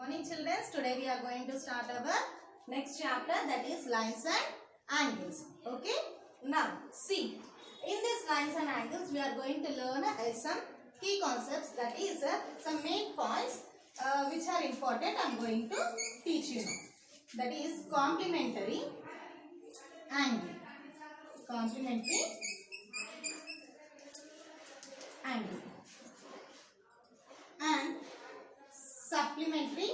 Morning children, today we are going to start our next chapter, that is lines and angles. Okay, now see, in this lines and angles we are going to learn some key concepts, that is some main points which are important. I am going to teach you now. That is complementary angle. Complementary angle and supplementary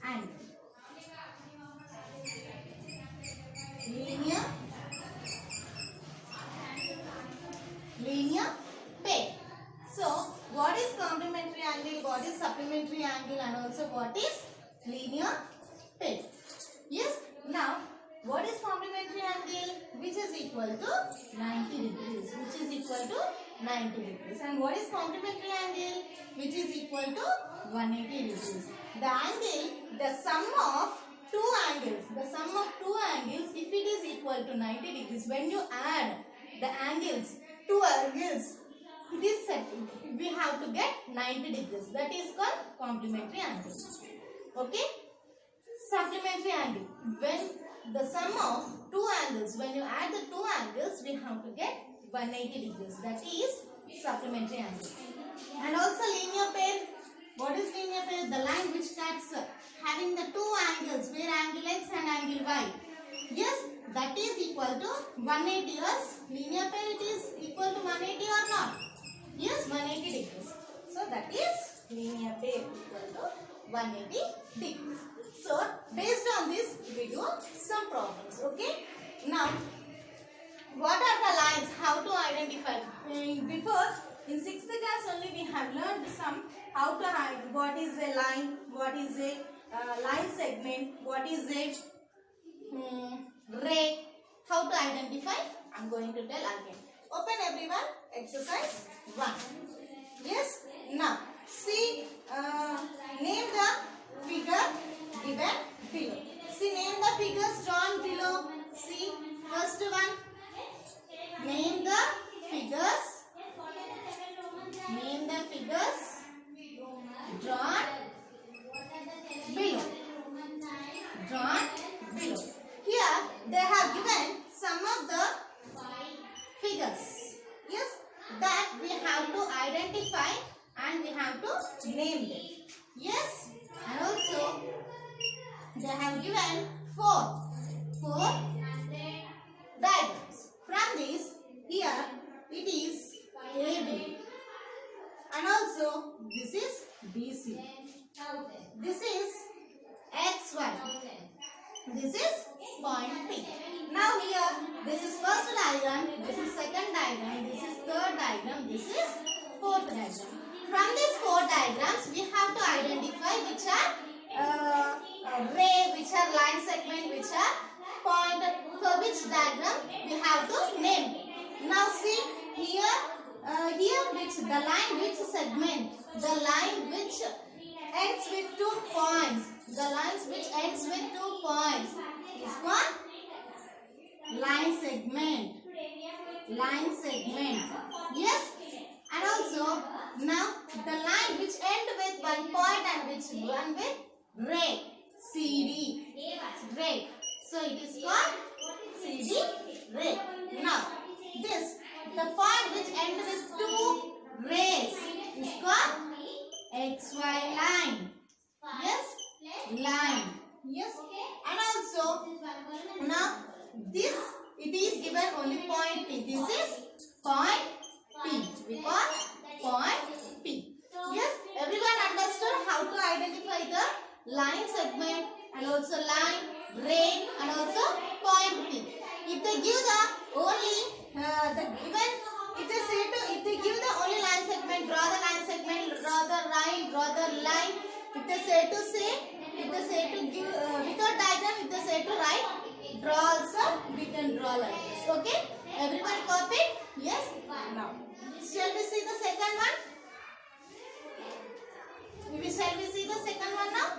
angle, linear pair. So what is complementary angle, what is supplementary angle, and also what is linear pair? Yes, now what is complementary angle? Which is equal to 90 degrees. Which is equal to 90 degrees. And what is complementary angle? Which is equal to 180 degrees. The angle, the sum of two angles. The sum of two angles, if it is equal to 90 degrees, when you add the angles, two angles, this set, we have to get 90 degrees. That is called complementary angle. Okay? Supplementary angle, when the sum of two angles, when you add the two angles, we have to get 180 degrees. That is supplementary angle. And also linear pair. What is linear pair? The line which cuts having the two angles, where angle x and angle y. Yes, that is equal to 180. Yes, linear pair, it is equal to 180 or not? Yes, 180 degrees. So that is linear pair equal to 180 degrees. So based on this, we do some problems. Okay. Now, what are the lines? How to identify? Before, in 6th class only we have learned some how to hide what is a line, what is a line segment, what is a ray. How to identify? I am going to tell again. Open everyone. Exercise 1. Yes. Now see, name the figure given below. See, name the figures drawn below. See, first one. Name the figures. Name the figures drawn below. Drawn below. Here they have given some of the figures. Yes, that we have to identify and we have to name them. Yes, and also they have given four diagrams. From this, here it is AB, and also this is BC. This is XY. This is point P. Now here, this is first diagram, this is second diagram, this is third diagram, this is fourth diagram. From these four diagrams, we have to identify which are ray, which are line segment, which are point. For which diagram we have to name. Now see here which the line, which segment, the line which ends with 2 points. The lines which ends with 2 points is called line segment. Line segment. Yes. And also now the line which end with 1 point and which one with ray. CD. Ray. So it is called CD ray. Now this, the point which end with 2 rays is called XY line. Yes, line. Yes, and also now this, it is given only point P. This is point P. We call point P. Yes, everyone understood how to identify the line segment and also line, ray, and also point P. If they give the only if they give the only line segment, draw the line segment, draw the line, draw the line. If they say to give without diagram, if they say to write, draw also, we can draw like this. Okay? Everyone copied? Yes? Now, shall we see the second one? Shall we see the second one now?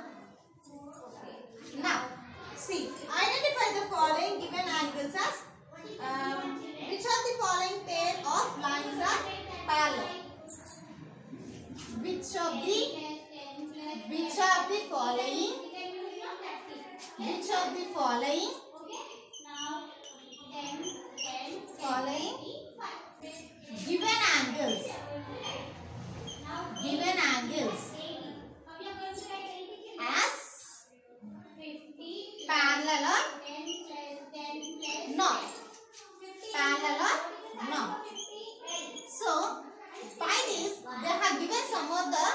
Now, see, identify the following given angles as which of the following given angles as parallel or not? So by this they have given some of the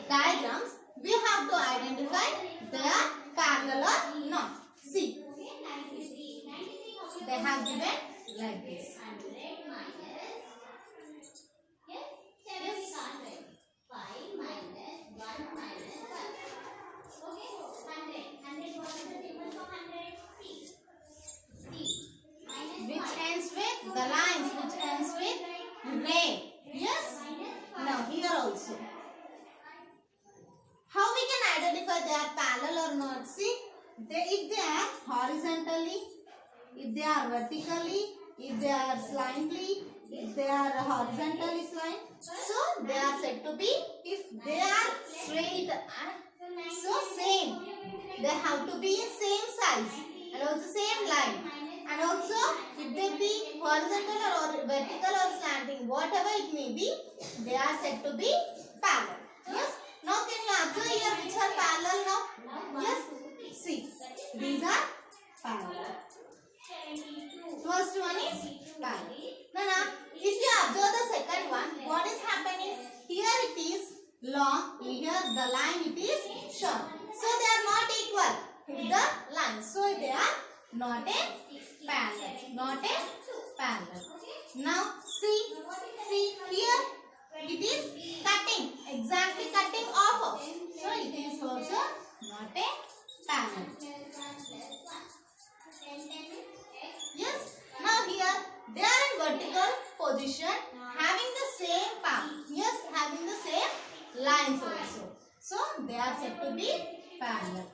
diagrams. We have to identify they are parallel or not. See, they have given like this. Which ends with the lines which ends with ray. Yes. Now here also, how we can identify they are parallel or not? See, if they are horizontally, if they are vertically, if they are slightly, if they are horizontally slant, so they are said to be. If they are straight, so same. They have to be in same size and also same line. And also, if they be horizontal or vertical or slanting, whatever it may be, they are said to be parallel. Yes. Now can you observe here which are parallel now? Yes. See, these are parallel. First one is parallel. Now, if you observe the second one, what is happening? Here it is long, here the line it is short. So they are not equal with the line. So they are not a parallel. Now see here it is cutting, exactly cutting off. So it is also not a parallel. Yes. Now here they are in vertical position, having the same path. Yes, having the same lines also. So they are said to be parallel.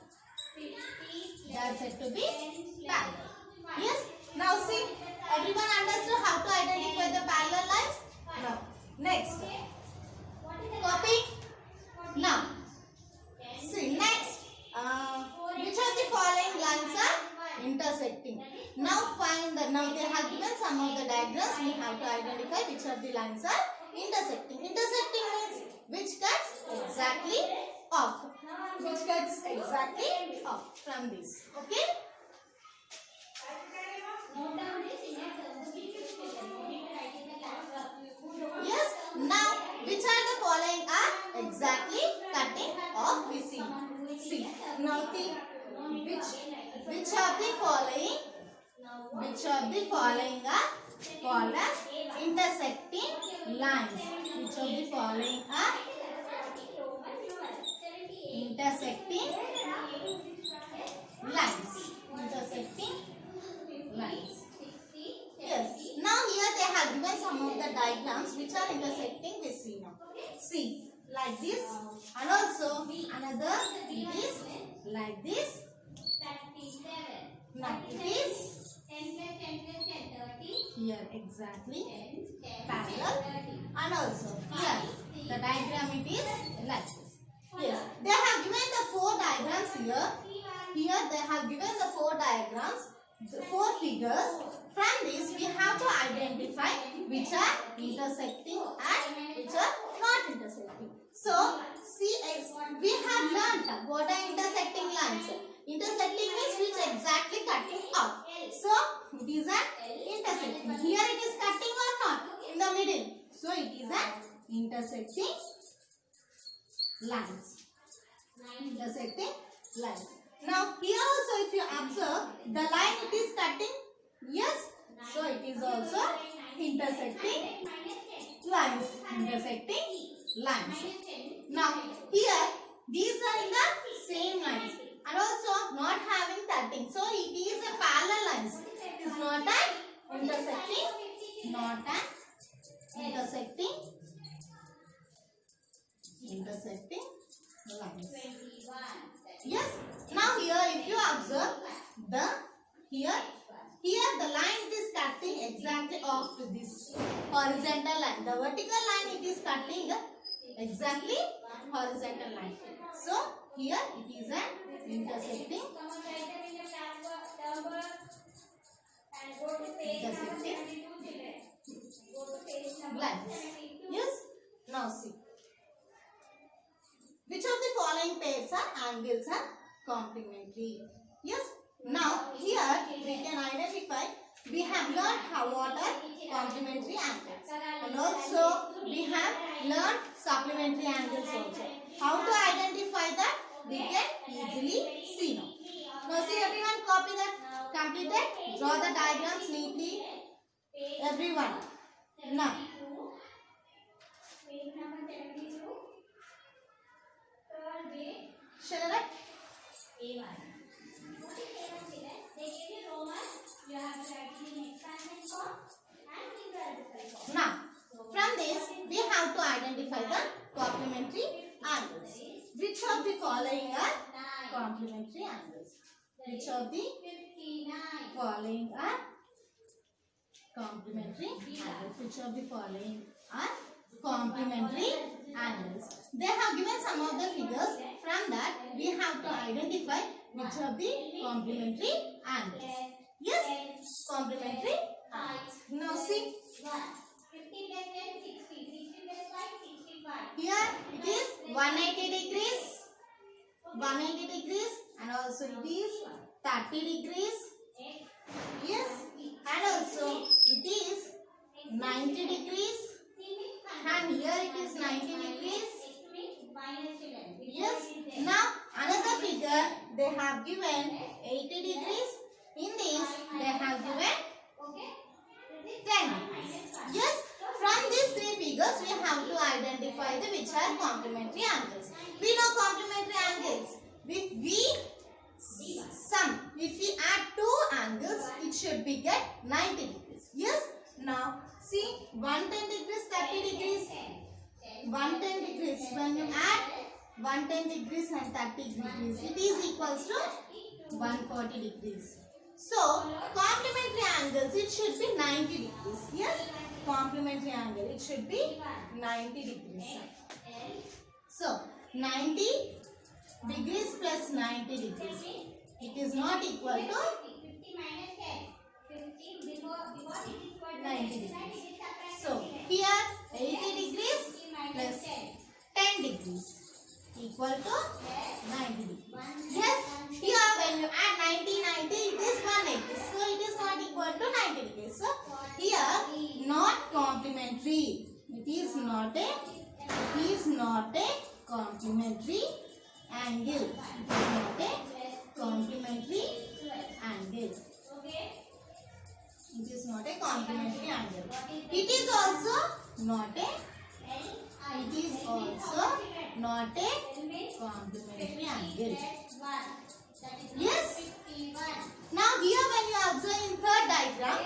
Yes. Now see, everyone understood how to identify the parallel lines? Now, next. Copy. Now, see next. Which of the following lines are intersecting? Now find the. Now they have given some of the diagrams. We have to identify which of the lines are intersecting. Intersecting means which cuts exactly off. From this. Okay. Yes. Now, which are the following are exactly cutting off? We see. Now think which of the following are called as intersecting lines? Which of the following are intersecting lines? Yes. Now here they have given some of the diagrams which are intersecting. We see now. See, like this, and also another it is like this. Now it is here exactly parallel, and also here the diagram it is like this. Yes, they have given the 4 diagrams here. Here they have given the 4 diagrams, the 4 figures. From this we have to identify which are intersecting and which are not intersecting. So see, we have learnt what are intersecting lines. Intersecting means which exactly cutting off. So it is an intersecting. Here it is cutting or not in the middle. So it is an intersecting lines. Now here also if you observe the line it is cutting. Yes. So it is also intersecting lines. Now here these are in the same lines and also not having cutting. So it is a parallel lines. It is not an intersecting lines. Yes. Now here if you observe here the line it is cutting exactly off to this horizontal line. The vertical line it is cutting exactly horizontal line. So here it is an intersecting lines. Yes. Now see. Which of the following pairs are angles are complementary? Yes. Now here we can identify. We have learned what are complementary angles, and also we have learned supplementary angles also. How to identify that? We can easily see now. Now see everyone, copy that. Completed. Draw the diagrams neatly. Everyone. Now. Shall I write? Now, from this, we have to identify the complementary angles. Which of the following are complementary angles? Which of the following are complementary angles? Which of the following are complementary angles? They have given some of the figures. From that, we have to identify which of the complementary angles. Yes, complementary angles. Now see. Here it is 180 degrees, 180 degrees, and also it is 30 degrees. Yes, and also it is 90 degrees, and here it is 90 degrees. Yes. Now another figure they have given 80 degrees. In this they have given 10 degrees. Yes. From these three figures we have to identify the which are complementary angles. We know complementary angles. If we sum, if we add two angles, it should be get 90 degrees. Yes. Now see 110 degrees, 30 degrees. 110 degrees. When you add 110 degrees and 30 degrees, it is equals to 140 degrees. So complementary angles, it should be 90 degrees. Yes, complementary angle, it should be 90 degrees. So 90 degrees plus 90 degrees, it is not equal to 90 degrees. So here 80 degrees plus 10 degrees equal to 90 degrees. Yes, here when you add 90, 90, it is 180. So it is not equal to 90 degrees. So here not complementary. It is not a complementary angle. It is not a complementary angle. It is not a complementary angle. It is also not a complementary angle. Yes. Now here when you observe in third diagram,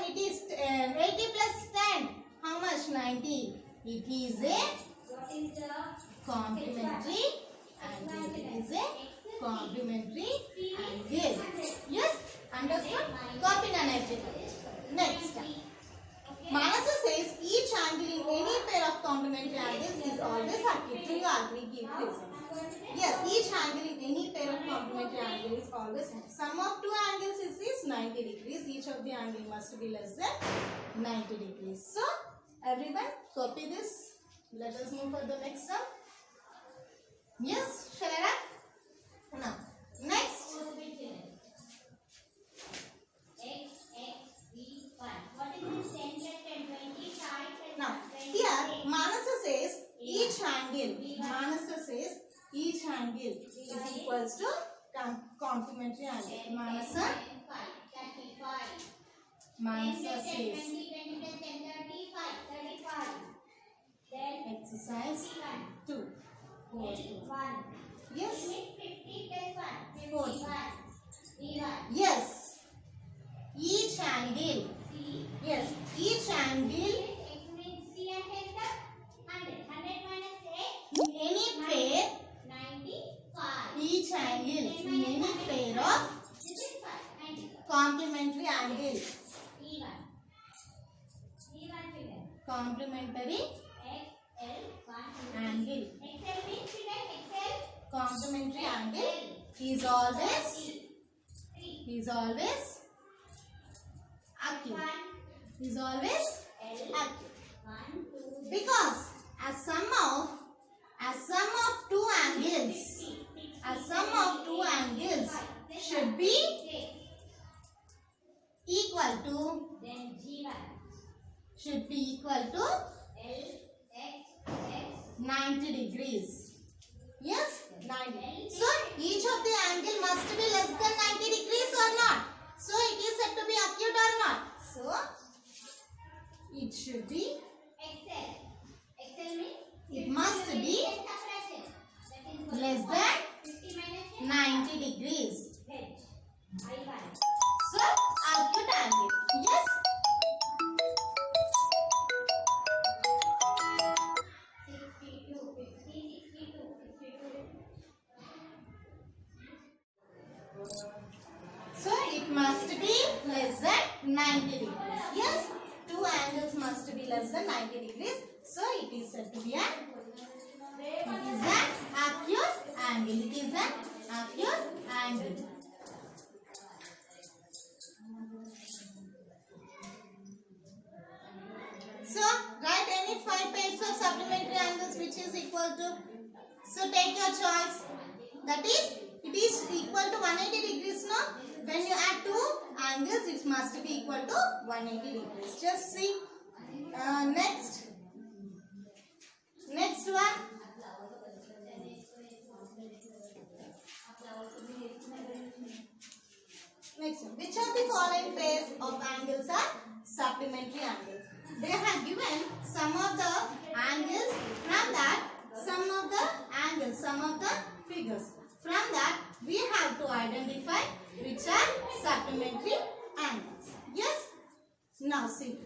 it is 80 plus 10. How much? 90. It is a complementary angle. It is a complementary angle. Yes. Understood? Copy and everything. Next. Manasa says each angle in any pair of complementary angles is always active. Do you agree? Keep listening. Yes, each angle in any pair of complementary angle is always active. Sum of two angles is 90 degrees. Each of the angle must be less than 90 degrees. So, everyone copy this. Let us move for the next sum. Yes, shall I write? Now, next. Now, here Manasa says each angle is equals to complementary angle. Manasa says exercise 2. 4. Yes. 4. Yes. Each angle. Yes. Each angle. In any pair. Each angle. In any pair of complementary angle. Complementary angle. Complementary angle is always acute. Is always acute. Because as sum of two angles should be equal to 90 degrees. Yes, 90. So each of the angle must be less than 90 degrees or not. So it is said to be acute or not. So it should be. It must be less than 90 degrees. So acute angle. Yes. So it must be less than 90 degrees. Yes, two angles must be less than 90 degrees. So it is said to be an acute angle. It is an acute angle. So write any 5 pairs of supplementary angles which is equal to. So take your choice. That is, it is equal to 180 degrees, no? When you add two angles, it must be equal to 180 degrees. Just see. Next one. Next one. Which of the following pairs of angles are supplementary angles? They have given some of the angles. From that, some of the figures. From that, we have to identify which are supplementary angles. Yes? Now see.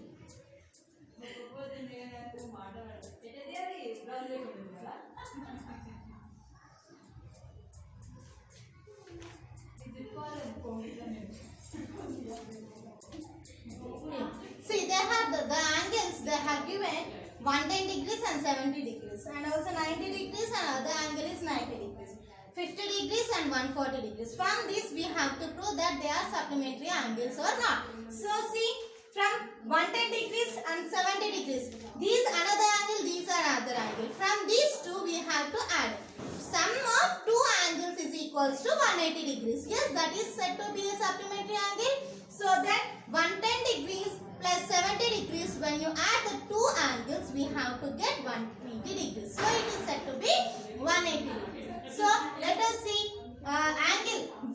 See, they have the angles they have given 110 degrees and 70 degrees, and also 90 degrees, and other angle is 90 degrees, 50 degrees and 140 degrees. From this we have to prove that they are supplementary angles or not. So see, from 110 degrees and 70 degrees, these another angle, these are other angle. From these two we have to add. Sum of two angles is equals to 180 degrees. Yes, that is said to be a supplementary angle. So then 110 degrees plus 70 degrees, when you add the two angles, we have to get 120 degrees. So it is said to be 180 degrees. So let us see angle 1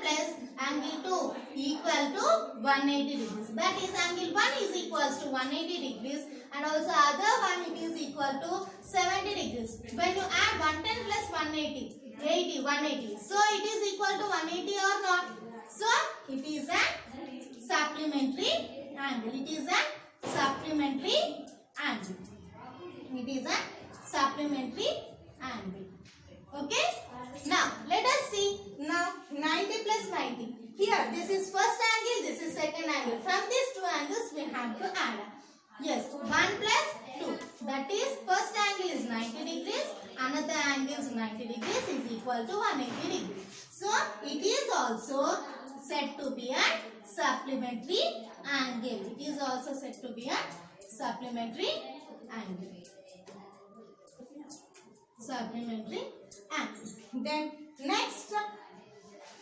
plus angle 2 equal to 180 degrees. That is, angle 1 is equals to 180 degrees, and also other one it is equal to 70 degrees. When you add 110 plus 180, 180. So it is equal to 180 or not? So it is a supplementary angle. It is a supplementary angle. It is a supplementary angle. Okay. Now let us see. Now 90 plus 90. Here this is first angle. This is second angle. From these two angles we have to add. Yes, 1 plus 2. That is, first angle is 90 degrees. Another angle is 90 degrees is equal to 180 degrees. So it is also said to be a supplementary angle. It is also said to be a supplementary angle. Supplementary angle. Then next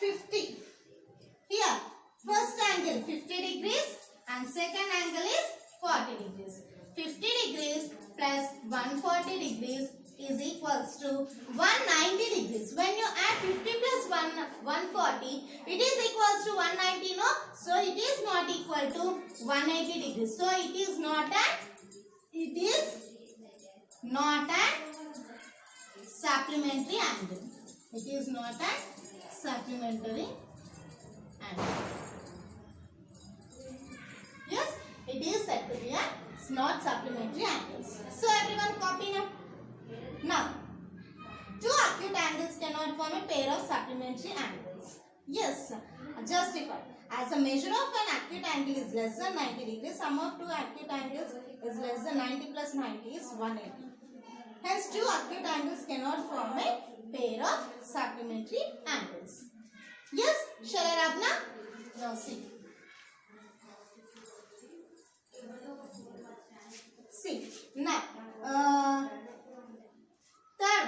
50. Here first angle 50 degrees and second angle is 40 degrees. 50 degrees plus 140 degrees is equals to 190 degrees. When you add 50 plus 140, it is equals to 190, no? So it is not equal to 180 degrees. So it is not a supplementary angle. It is not a supplementary angle. Yes, it is said to be a not supplementary angles. So everyone copy now. Now, two acute angles cannot form a pair of supplementary angles. Yes, justify. As a measure of an acute angle is less than 90 degrees, sum of two acute angles is less than 90 plus 90 is 180. Hence, two acute angles cannot form a pair of supplementary angles. Yes, shall I wrap now? Now see. See, now, third,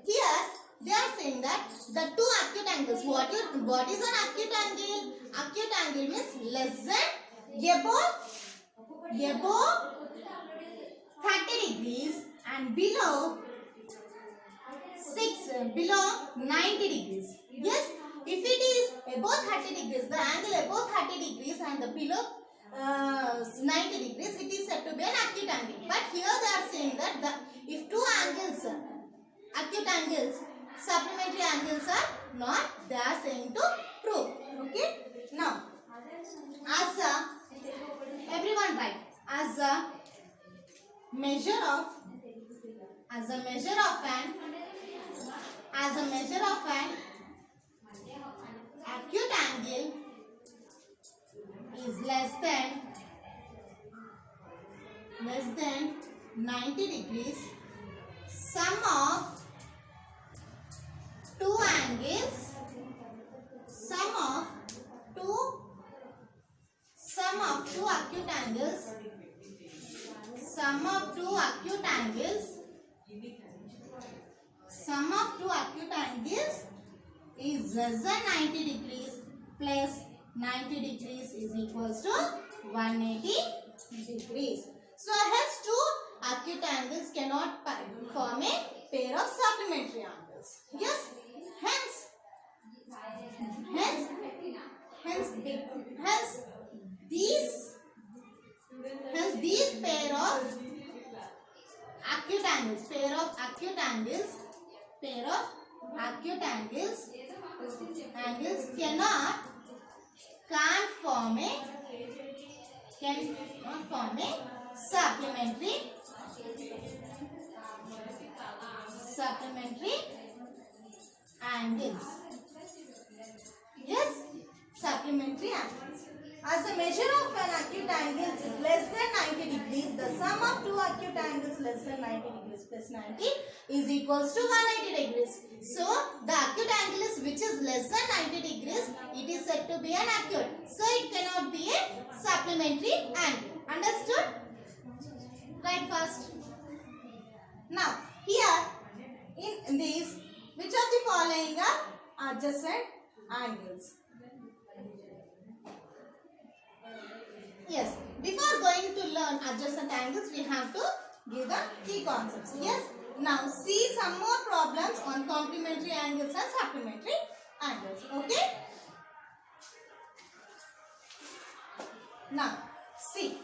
here they are saying that the two acute angles, what is an acute angle? Acute angle means less than above 30 degrees and below 90 degrees. Yes, if it is above 30 degrees, the angle above 30 degrees and the below 90 degrees, it is said to be an acute angle. But here they are saying that if two angles, acute angles, supplementary angles are not, they are saying to prove. Okay. Now, everyone write, as a measure of an acute angle is less than 90 degrees, sum of two acute angles is less than 90 degrees plus 90 degrees is equals to 180 degrees. So hence two acute angles cannot form a pair of supplementary angles. Yes, hence these pair of acute angles can't form a supplementary angles. Yes, supplementary angles. As the measure of an acute angle is less than 90 degrees, the sum of two acute angles less than 90 degrees plus 90 is equals to 180 degrees. So, the acute angle is which is less than 90 degrees, it is said to be an acute. So, it cannot be a supplementary angle. Understood? Write first. Now, here in these, which of the following are adjacent angles? Yes, before going to learn adjacent angles, we have to give the key concepts. Yes, now see some more problems on complementary angles and supplementary angles. Okay. Now, see.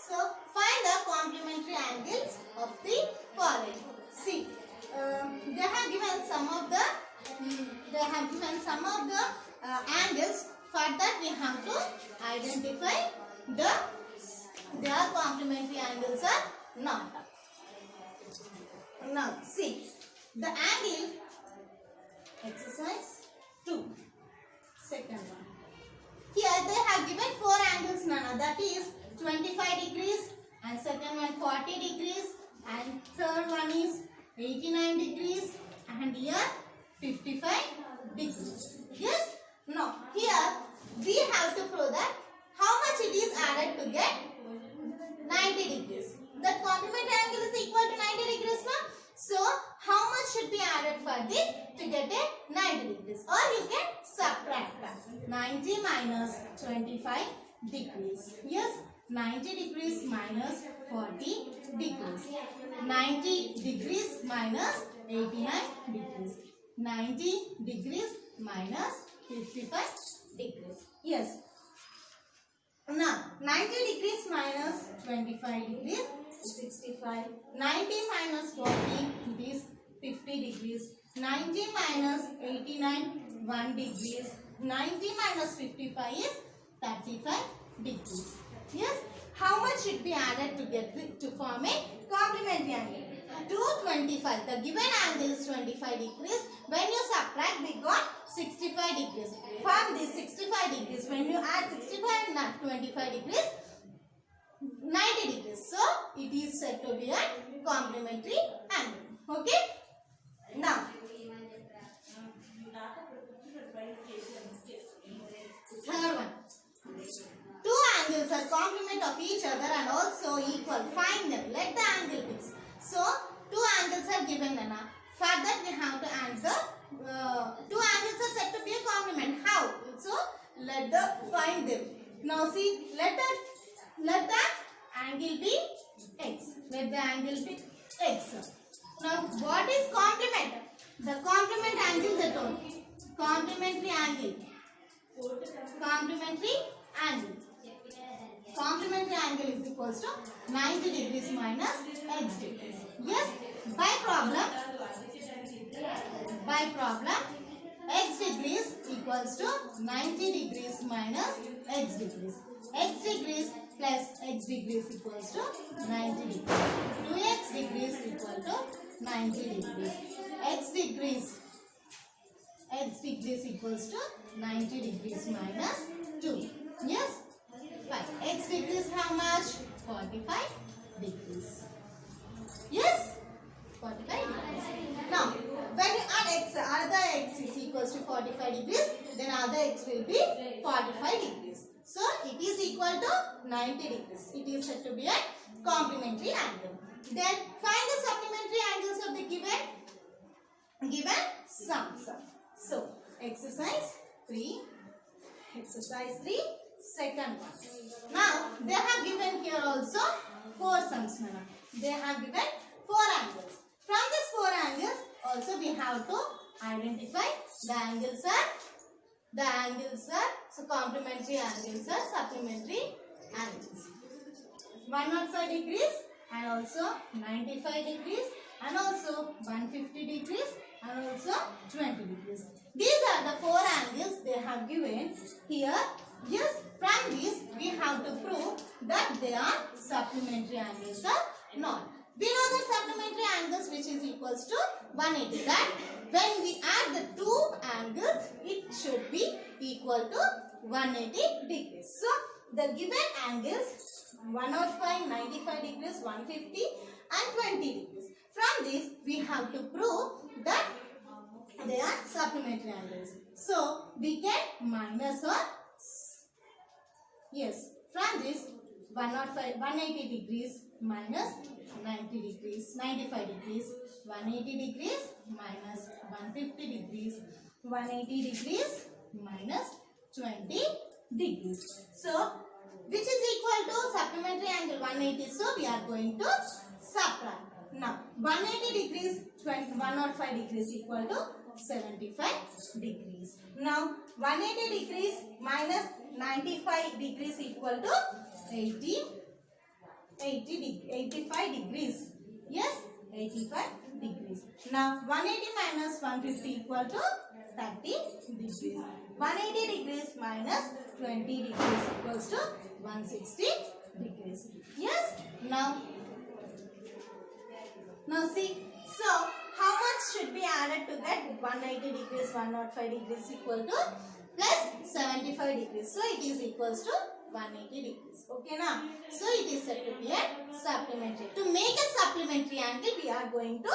So, find the complementary angles of the following. See, they have given some of the angles. For that, we have to identify their complementary angles are not. Now, see the angle exercise 2. Second one. Here they have given 4 angles, Nana. That is 25 degrees, and second one 40 degrees, and third one is 89 degrees, and here 55 degrees. Yes? Now, here we have to prove that how much it is added to get 90 degrees. That complementary angle is equal to 90 degrees now. So, how much should be added for this to get a 90 degrees? Or you can subtract that. 90 minus 25 degrees. Yes? 90 degrees minus 40 degrees. 90 degrees minus 89 degrees. 90 degrees minus 55 degrees. Yes. Now, 90 degrees minus 25 degrees is 65. 90 minus 40 it is 50 degrees. 90 minus 89 1 degrees. 90 minus 55 is 35 degrees. Yes. How much should be added to form a complementary angle? 225. The given angle is 25 degrees. When you subtract, we got 65 degrees. From this 65 degrees, when you add 65 and 25 degrees, 90 degrees. So, it is said to be a complementary angle. Okay? Now, third one. Two angles are complement of each other and also equal. Find them. Let the angle fix. So, two angles are given. For that, we have to add the two angles are said to be a complement. How? So, find them. Now, see, let the angle be x. Let the angle be x. Now, what is complement? The complement angle is at all. Complementary angle. Complementary angle. Complementary angle is equals to 90 degrees minus x degrees. Yes, by problem, x degrees equals to 90 degrees minus x degrees. X degrees plus x degrees equals to 90 degrees. 2x degrees equal to 90 degrees. X degrees equals to 90 degrees minus 2. Yes? Fine. X degrees how much? 45 degrees. Yes? 45 degrees. Now, when you add x, other x is equals to 45 degrees, then other x will be 45 degrees. So, it is equal to 90 degrees. It is said to be a complementary angle. Then, find the supplementary angles of the given sums. So, exercise 3, second one. Now, they have given here also 4 sums. They have given 4 angles. From these 4 angles, also we have to identify the angles are, so complementary angles are supplementary angles. 105 degrees and also 95 degrees and also 150 degrees and also 20 degrees. These are the 4 angles they have given here. Yes, from this we have to prove that they are supplementary angles or not. We know that supplementary angles which is equals to 180. That when we add the 2 angles, it should be equal to 180 degrees. So, the given angles 105, 95 degrees, 150 and 20 degrees. From this, we have to prove that they are supplementary angles. So, we can minus or yes, from this 180 degrees minus 90 degrees, 95 degrees, 180 degrees minus 150 degrees, 180 degrees minus 20 degrees. So, which is equal to supplementary angle 180. So, we are going to subtract. Now, 180 degrees, 105 degrees equal to 75 degrees. Now, 180 degrees minus 95 degrees equal to 85 degrees. Yes, 85 degrees. Now, 180 minus 150 equal to 30 degrees. 180 degrees minus 20 degrees equals to 160 degrees. Yes, now see. So, how much should be added to that? 180 degrees, 105 degrees equal to plus 75 degrees. So, it is equals to 180 degrees. Okay, now. So, it is said to be a supplementary. To make a supplementary angle, we are going to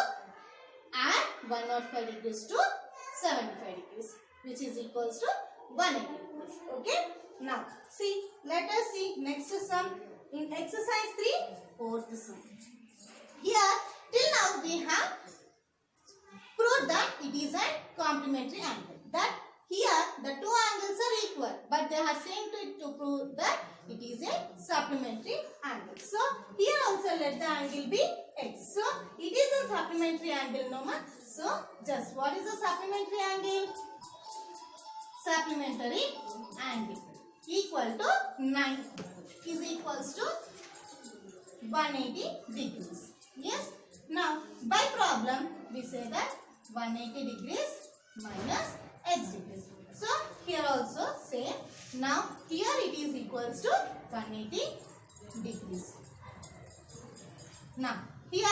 add 105 degrees to 75 degrees, which is equals to 180 degrees. Okay. Now, see. Let us see next sum in exercise 3, fourth sum. Here, till now we have proved that it is a complementary angle. That here the 2 angles are equal, but they are saying to prove that it is a supplementary angle. So, here also let the angle be x. So, it is a supplementary angle, no ma? So, just what is a supplementary angle? Supplementary angle equal to 9 is equals to 180 degrees. Yes. Now, by problem, we say that 180 degrees minus x degrees. So, here also same. Now, here it is equals to 180 degrees. Now, here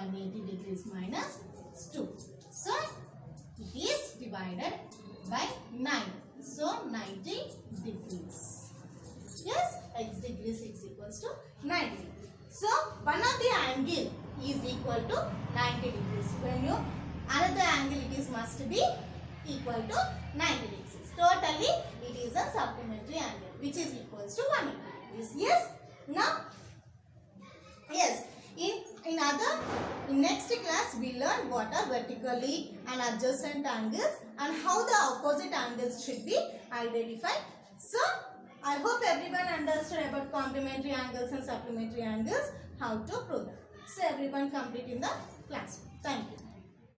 180 degrees minus 2. So it is divided by 9. So 90 degrees. Yes, x degrees is equals to 90. So one of the angle is equal to 90 degrees. When you another angle, it is must be equal to 90 degrees. Totally it is a supplementary angle which is equals to 180 degrees. Yes. Now yes, in next class we learn what are vertically and adjacent angles and how the opposite angles should be identified. So I hope everyone understood about complementary angles and supplementary angles, how to prove them. So everyone complete in the class. Thank you.